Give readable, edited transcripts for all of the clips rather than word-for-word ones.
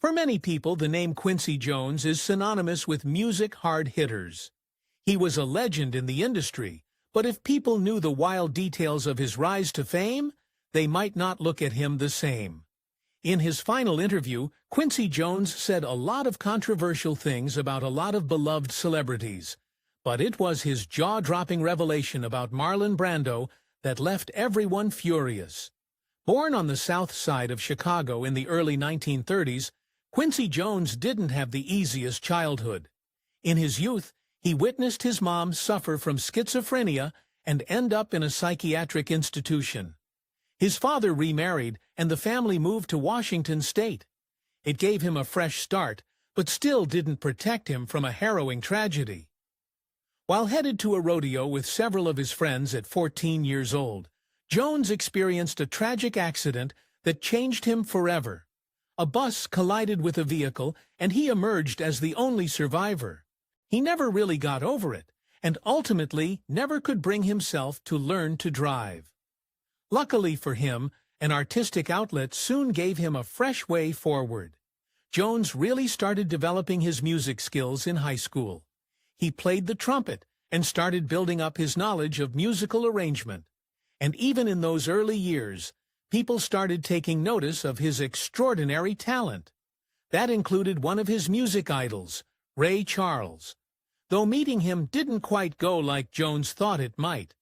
For many people, the name Quincy Jones is synonymous with music hard hitters. He was a legend in the industry, but if people knew the wild details of his rise to fame, they might not look at him the same. In his final interview, Quincy Jones said a lot of controversial things about a lot of beloved celebrities, but it was his jaw-dropping revelation about Marlon Brando that left everyone furious. Born on the south side of Chicago in the early 1930s, Quincy Jones didn't have the easiest childhood. In his youth, he witnessed his mom suffer from schizophrenia and end up in a psychiatric institution. His father remarried, and the family moved to Washington State. It gave him a fresh start, but still didn't protect him from a harrowing tragedy. While headed to a rodeo with several of his friends at 14 years old, Jones experienced a tragic accident that changed him forever. A bus collided with a vehicle, and he emerged as the only survivor. He never really got over it, and ultimately never could bring himself to learn to drive. Luckily for him, an artistic outlet soon gave him a fresh way forward. Jones really started developing his music skills in high school. He played the trumpet and started building up his knowledge of musical arrangement. And even in those early years, people started taking notice of his extraordinary talent. That included one of his music idols, Ray Charles. Though meeting him didn't quite go like Jones thought it might.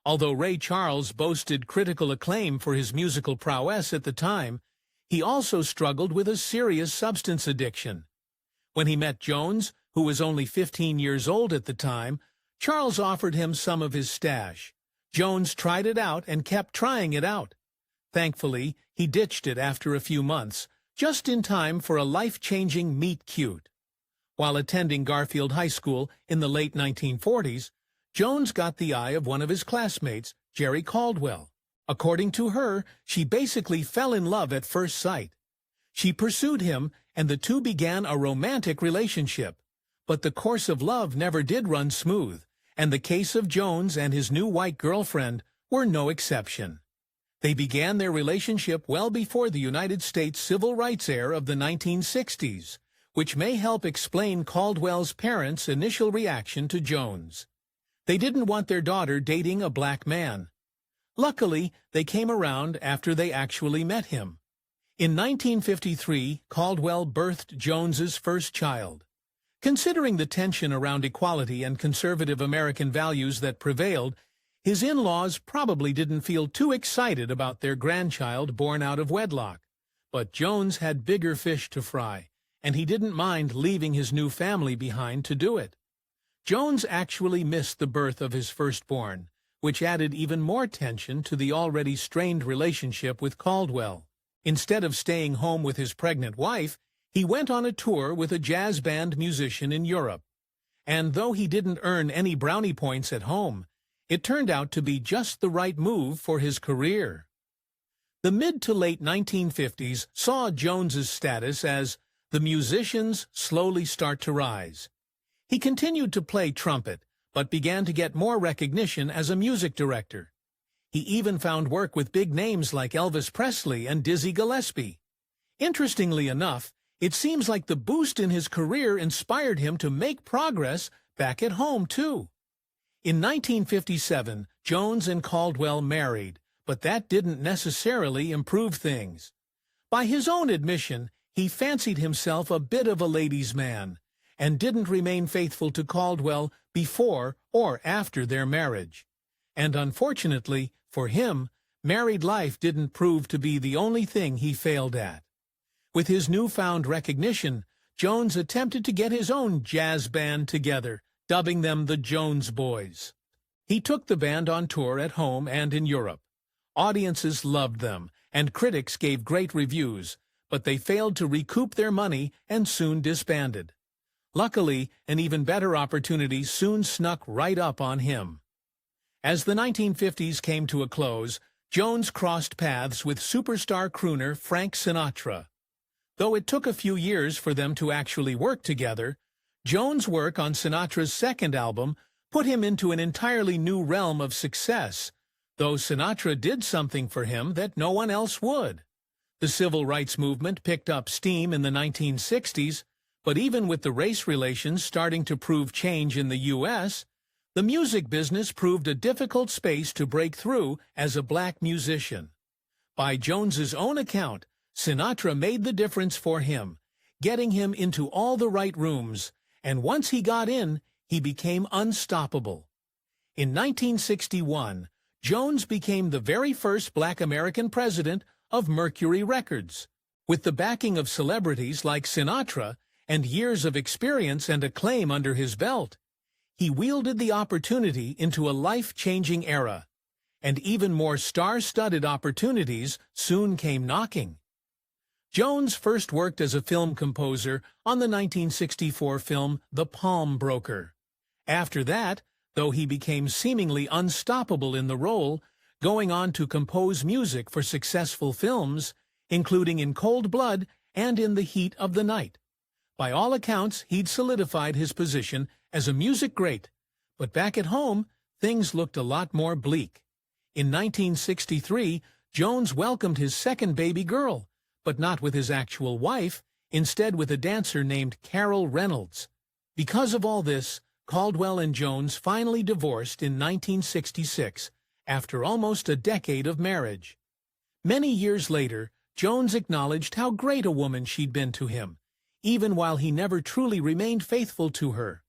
Although Ray Charles boasted critical acclaim for his musical prowess at the time, he also struggled with a serious substance addiction. When he met Jones, who was only 15 years old at the time, Charles offered him some of his stash. Jones tried it out and kept trying it out. Thankfully, he ditched it after a few months, just in time for a life-changing meet-cute. While attending Garfield High School in the late 1940s, Jones got the eye of one of his classmates, Jerry Caldwell. According to her, she basically fell in love at first sight. She pursued him, and the two began a romantic relationship. But the course of love never did run smooth, and the case of Jones and his new white girlfriend were no exception. They began their relationship well before the United States Civil Rights era of the 1960s, which may help explain Caldwell's parents' initial reaction to Jones. They didn't want their daughter dating a black man. Luckily, they came around after they actually met him. In 1953, Caldwell birthed Jones's first child. Considering the tension around equality and conservative American values that prevailed, his in-laws probably didn't feel too excited about their grandchild born out of wedlock. But Jones had bigger fish to fry, and he didn't mind leaving his new family behind to do it. Jones actually missed the birth of his firstborn, which added even more tension to the already strained relationship with Caldwell. Instead of staying home with his pregnant wife, he went on a tour with a jazz band musician in Europe. And though he didn't earn any brownie points at home, it turned out to be just the right move for his career. The mid to late 1950s saw Jones's status as the musicians slowly start to rise. He continued to play trumpet, but began to get more recognition as a music director. He even found work with big names like Elvis Presley and Dizzy Gillespie. Interestingly enough, it seems like the boost in his career inspired him to make progress back at home, too. In 1957, Jones and Caldwell married, but that didn't necessarily improve things. By his own admission, he fancied himself a bit of a ladies' man, and didn't remain faithful to Caldwell before or after their marriage. And unfortunately, for him, married life didn't prove to be the only thing he failed at. With his newfound recognition, Jones attempted to get his own jazz band together, dubbing them the Jones Boys. He took the band on tour at home and in Europe. Audiences loved them, and critics gave great reviews, but they failed to recoup their money and soon disbanded. Luckily, an even better opportunity soon snuck right up on him. As the 1950s came to a close, Jones crossed paths with superstar crooner Frank Sinatra. Though it took a few years for them to actually work together, Jones' work on Sinatra's second album put him into an entirely new realm of success, though Sinatra did something for him that no one else would. The civil rights movement picked up steam in the 1960s, but even with the race relations starting to prove change in the U.S., the music business proved a difficult space to break through as a black musician. By Jones's own account, Sinatra made the difference for him, getting him into all the right rooms, and once he got in, he became unstoppable. In 1961, Jones became the very first black American president of Mercury Records. With the backing of celebrities like Sinatra and years of experience and acclaim under his belt, he wielded the opportunity into a life-changing era, and even more star-studded opportunities soon came knocking. Jones first worked as a film composer on the 1964 film The Palm Broker. After that, though he became seemingly unstoppable in the role, going on to compose music for successful films, including In Cold Blood and In the Heat of the Night. By all accounts, he'd solidified his position as a music great, but back at home, things looked a lot more bleak. In 1963, Jones welcomed his second baby girl, but not with his actual wife, instead with a dancer named Carol Reynolds. Because of all this, Caldwell and Jones finally divorced in 1966, after almost a decade of marriage. Many years later, Jones acknowledged how great a woman she'd been to him, even while he never truly remained faithful to her.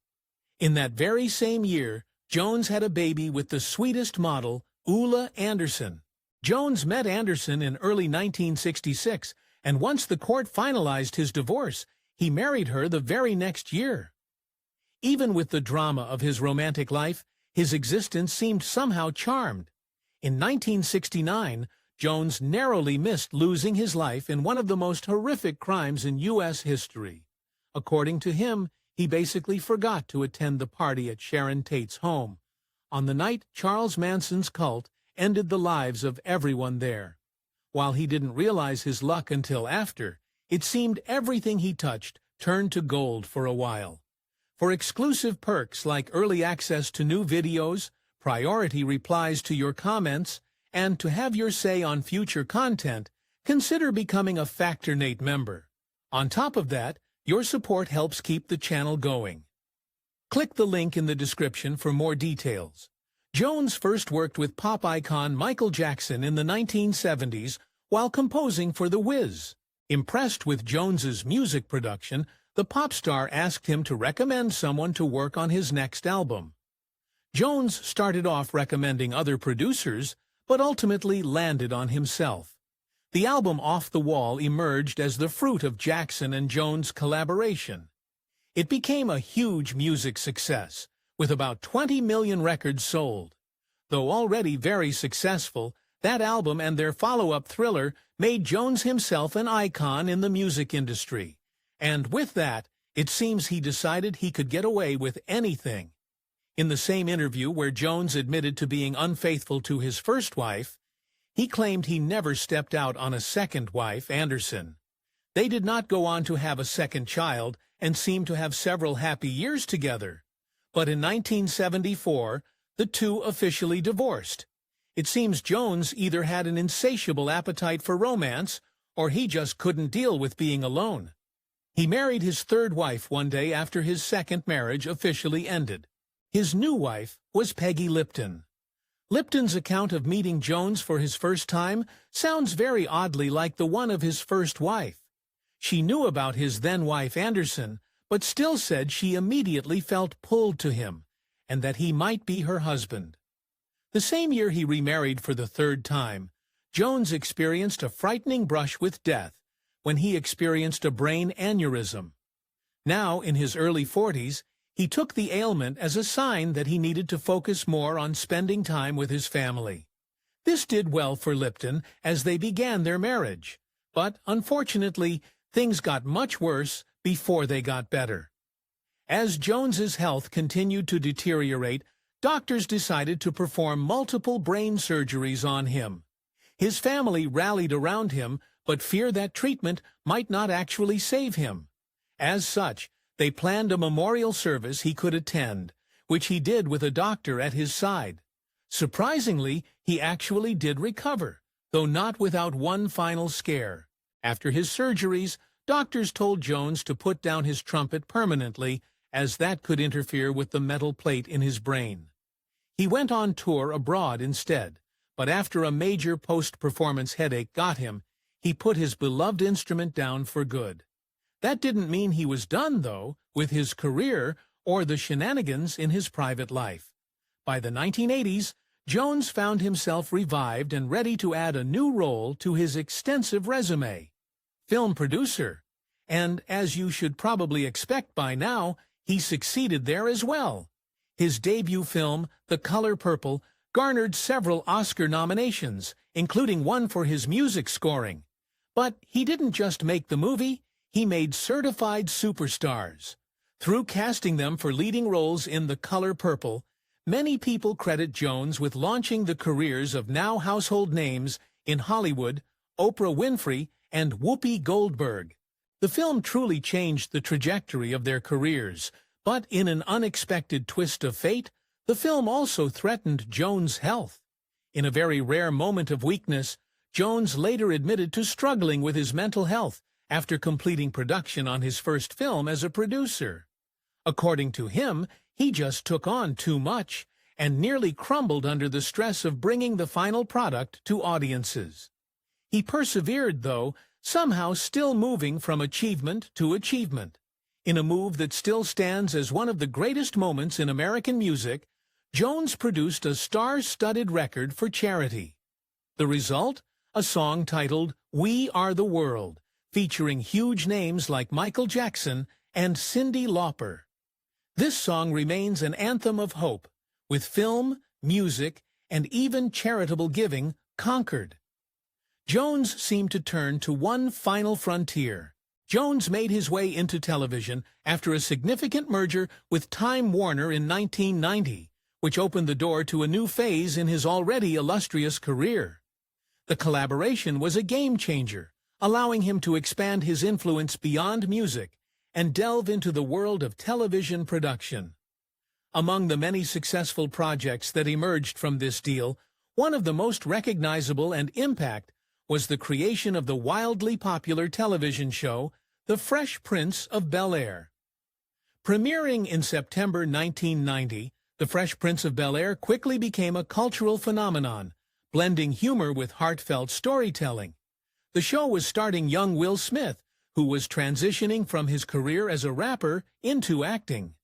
In that very same year, Jones had a baby with the sweetest model, Ulla Anderson. Jones met Anderson in early 1966, and once the court finalized his divorce, he married her the very next year. Even with the drama of his romantic life, his existence seemed somehow charmed. In 1969, Jones narrowly missed losing his life in one of the most horrific crimes in U.S. history. According to him, he basically forgot to attend the party at Sharon Tate's home, on the night Charles Manson's cult ended the lives of everyone there. While he didn't realize his luck until after, it seemed everything he touched turned to gold for a while. For exclusive perks like early access to new videos, priority replies to your comments, and to have your say on future content, consider becoming a Factor8 member. On top of that, your support helps keep the channel going. Click the link in the description for more details. Jones first worked with pop icon Michael Jackson in the 1970s while composing for The Wiz. Impressed with Jones's music production, the pop star asked him to recommend someone to work on his next album. Jones started off recommending other producers, but ultimately landed on himself. The album Off the Wall emerged as the fruit of Jackson and Jones' collaboration. It became a huge music success, with about 20 million records sold. Though already very successful, that album and their follow-up Thriller made Jones himself an icon in the music industry. And with that, it seems he decided he could get away with anything. In the same interview where Jones admitted to being unfaithful to his first wife, he claimed he never stepped out on a second wife, Anderson. They did not go on to have a second child and seemed to have several happy years together. But in 1974, the two officially divorced. It seems Jones either had an insatiable appetite for romance, or he just couldn't deal with being alone. He married his third wife one day after his second marriage officially ended. His new wife was Peggy Lipton. Lipton's account of meeting Jones for his first time sounds very oddly like the one of his first wife. She knew about his then-wife Anderson, but still said she immediately felt pulled to him, and that he might be her husband. The same year he remarried for the third time, Jones experienced a frightening brush with death when he experienced a brain aneurysm. Now, in his early 40s, he took the ailment as a sign that he needed to focus more on spending time with his family. This did well for Lipton as they began their marriage, but unfortunately, things got much worse before they got better. As Jones's health continued to deteriorate, doctors decided to perform multiple brain surgeries on him. His family rallied around him, but feared that treatment might not actually save him. As such, they planned a memorial service he could attend, which he did with a doctor at his side. Surprisingly, he actually did recover, though not without one final scare. After his surgeries, doctors told Jones to put down his trumpet permanently, as that could interfere with the metal plate in his brain. He went on tour abroad instead, but after a major post-performance headache got him, he put his beloved instrument down for good. That didn't mean he was done, though, with his career or the shenanigans in his private life. By the 1980s, Jones found himself revived and ready to add a new role to his extensive resume: film producer. And, as you should probably expect by now, he succeeded there as well. His debut film, The Color Purple, garnered several Oscar nominations, including one for his music scoring. But he didn't just make the movie, he made certified superstars. Through casting them for leading roles in The Color Purple, many people credit Jones with launching the careers of now household names in Hollywood, Oprah Winfrey and Whoopi Goldberg. The film truly changed the trajectory of their careers, but in an unexpected twist of fate, the film also threatened Jones' health. In a very rare moment of weakness, Jones later admitted to struggling with his mental health after completing production on his first film as a producer. According to him, he just took on too much and nearly crumbled under the stress of bringing the final product to audiences. He persevered, though, somehow still moving from achievement to achievement. In a move that still stands as one of the greatest moments in American music, Jones produced a star-studded record for charity. The result? A song titled "We Are the World," featuring huge names like Michael Jackson and Cyndi Lauper. This song remains an anthem of hope, with film, music, and even charitable giving conquered. Jones seemed to turn to one final frontier. Jones made his way into television after a significant merger with Time Warner in 1990, which opened the door to a new phase in his already illustrious career. The collaboration was a game-changer, allowing him to expand his influence beyond music and delve into the world of television production. Among the many successful projects that emerged from this deal, one of the most recognizable and impact was the creation of the wildly popular television show, The Fresh Prince of Bel-Air. Premiering in September 1990, The Fresh Prince of Bel-Air quickly became a cultural phenomenon, blending humor with heartfelt storytelling. The show was starring young Will Smith, who was transitioning from his career as a rapper into acting.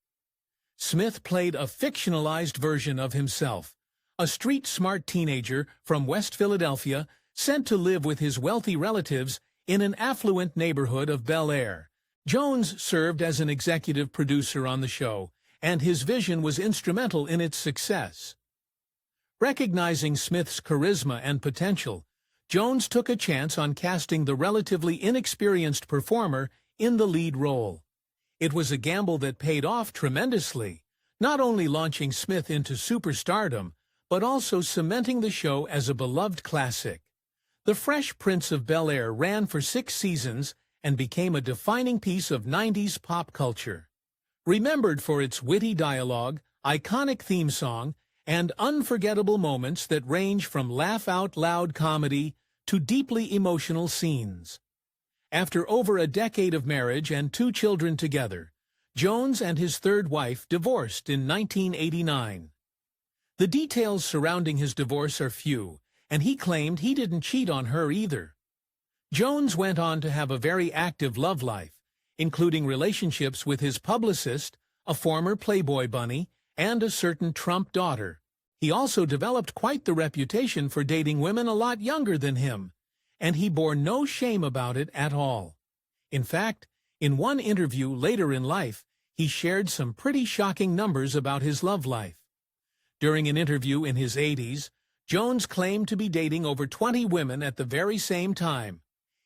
Smith played a fictionalized version of himself, a street-smart teenager from West Philadelphia sent to live with his wealthy relatives in an affluent neighborhood of Bel-Air. Jones served as an executive producer on the show, and his vision was instrumental in its success. Recognizing Smith's charisma and potential, Jones took a chance on casting the relatively inexperienced performer in the lead role. It was a gamble that paid off tremendously, not only launching Smith into superstardom, but also cementing the show as a beloved classic. The Fresh Prince of Bel-Air ran for 6 seasons and became a defining piece of 90s pop culture. Remembered for its witty dialogue, iconic theme song, and unforgettable moments that range from laugh-out-loud comedy to deeply emotional scenes. After over a decade of marriage and 2 children together, Jones and his third wife divorced in 1989. The details surrounding his divorce are few, and he claimed he didn't cheat on her either. Jones went on to have a very active love life, including relationships with his publicist, a former Playboy bunny, and a certain Trump daughter. He also developed quite the reputation for dating women a lot younger than him, and he bore no shame about it at all. In fact, in one interview later in life, he shared some pretty shocking numbers about his love life. During an interview in his 80s, Jones claimed to be dating over 20 women at the very same time.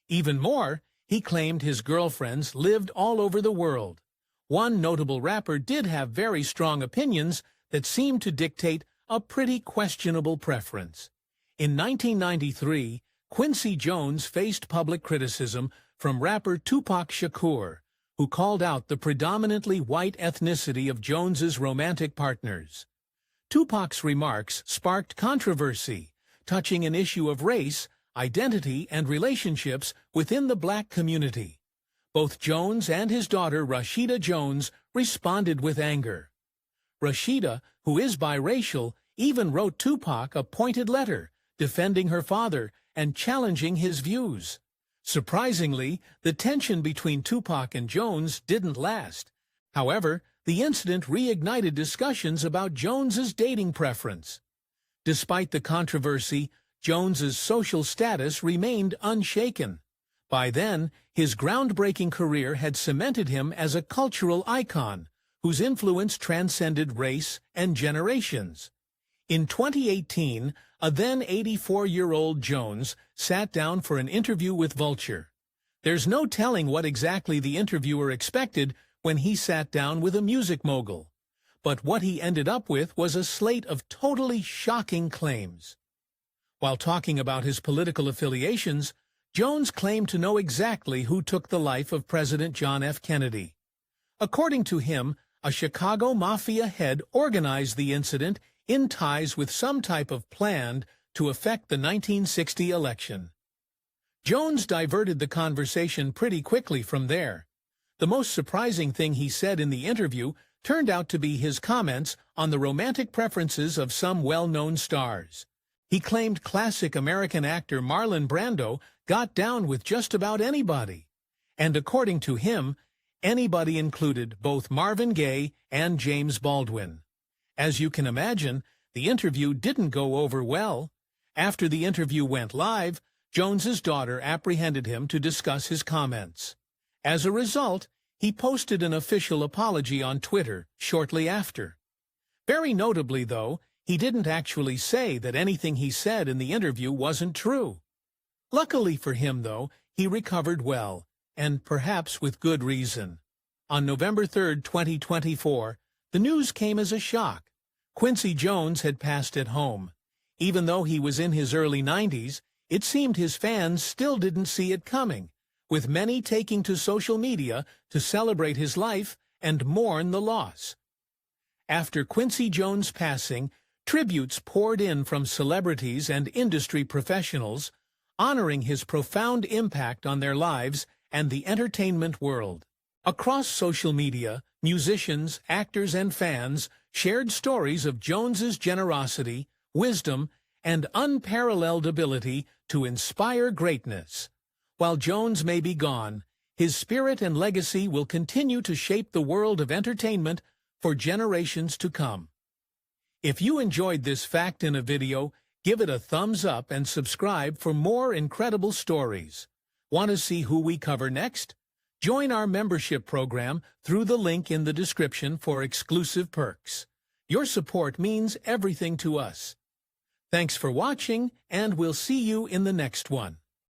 Even more, he claimed his girlfriends lived all over the world. One notable rapper did have very strong opinions that seemed to dictate a pretty questionable preference. In 1993, Quincy Jones faced public criticism from rapper Tupac Shakur, who called out the predominantly white ethnicity of Jones's romantic partners. Tupac's remarks sparked controversy, touching an issue of race, identity, and relationships within the black community. Both Jones and his daughter Rashida Jones responded with anger. Rashida, who is biracial, even wrote Tupac a pointed letter, defending her father and challenging his views. Surprisingly, the tension between Tupac and Jones didn't last. However, the incident reignited discussions about Jones's dating preference. Despite the controversy, Jones's social status remained unshaken. By then, his groundbreaking career had cemented him as a cultural icon, whose influence transcended race and generations. In 2018, a then 84-year-old Jones sat down for an interview with Vulture. There's no telling what exactly the interviewer expected when he sat down with a music mogul, but what he ended up with was a slate of totally shocking claims. While talking about his political affiliations, Jones claimed to know exactly who took the life of President John F. Kennedy. According to him, a Chicago mafia head organized the incident in ties with some type of plan to affect the 1960 election. Jones diverted the conversation pretty quickly from there. The most surprising thing he said in the interview turned out to be his comments on the romantic preferences of some well-known stars. He claimed classic American actor Marlon Brando got down with just about anybody. And according to him, anybody included both Marvin Gaye and James Baldwin. As you can imagine, the interview didn't go over well. After the interview went live, Jones's daughter apprehended him to discuss his comments. As a result, he posted an official apology on Twitter shortly after. Very notably, though, he didn't actually say that anything he said in the interview wasn't true. Luckily for him, though, he recovered well, and perhaps with good reason. On November 3, 2024, the news came as a shock. Quincy Jones had passed at home. Even though he was in his early 90s, it seemed his fans still didn't see it coming, with many taking to social media to celebrate his life and mourn the loss. After Quincy Jones' passing, tributes poured in from celebrities and industry professionals, honoring his profound impact on their lives and the entertainment world. Across social media, musicians, actors, and fans shared stories of Jones's generosity, wisdom, and unparalleled ability to inspire greatness. While Jones may be gone, his spirit and legacy will continue to shape the world of entertainment for generations to come. If you enjoyed this fact in a video, give it a thumbs up and subscribe for more incredible stories. Want to see who we cover next? Join our membership program through the link in the description for exclusive perks. Your support means everything to us. Thanks for watching, and we'll see you in the next one.